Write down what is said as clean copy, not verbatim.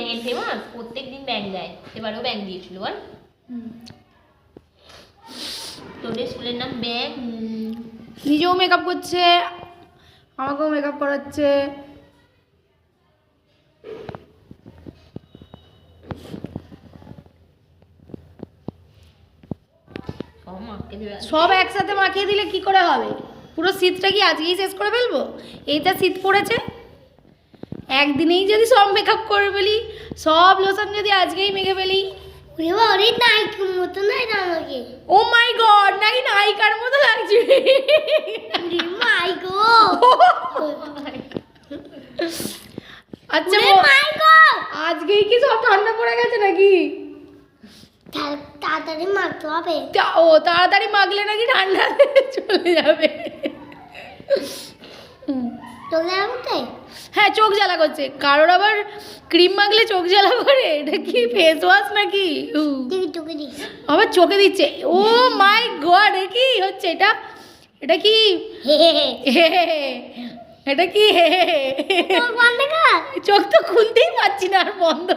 ব্যাঙের ফেমাস, প্রত্যেকদিন ব্যাঙ দেয়, এবারেও ব্যাঙ দিয়েছিল বল। তোদের স্কুলের নাম ব্যাঙ। নিজেও মেকআপ করছে, আমাকেও মেকআপ করাচ্ছে। সব একসাথে মাখিয়ে দিলে কি করে হবে? পুরো শীতটা কি আজকেই শেষ করে ফেলবো? এইটা শীত পড়েছে, একদিনেই যদি সব মেকআপ করে ফেলি, সব লোশন যদি আজকেই মেখে ফেলি। নায়িকার মতো নাই আমাকে। ও মাই গড, নাকি নায়িকার মতো লাগছে। মাই গো, আচ্ছা মাই গো, আজকেই কি সব ঠান্ডা পড়ে গেছে নাকি? তাড়াতাড়ি মারতে হবে। ও তাড়াতাড়ি মাখলে নাকি ঠান্ডা চলে যাবে। চলে যাবে? হ্যাঁ, চোখ জ্বালা করছে। কারোর আবার ক্রিম মাখলে চোখ জ্বালা করে, এটা কি ফেস ওয়াশ নাকি? আবার চোখে দিচ্ছে। ও মাই গড, এ কি হচ্ছে এটা? এটা কি এটা কি? চোখ তো খুলতেই পারছি না আর বন্ধ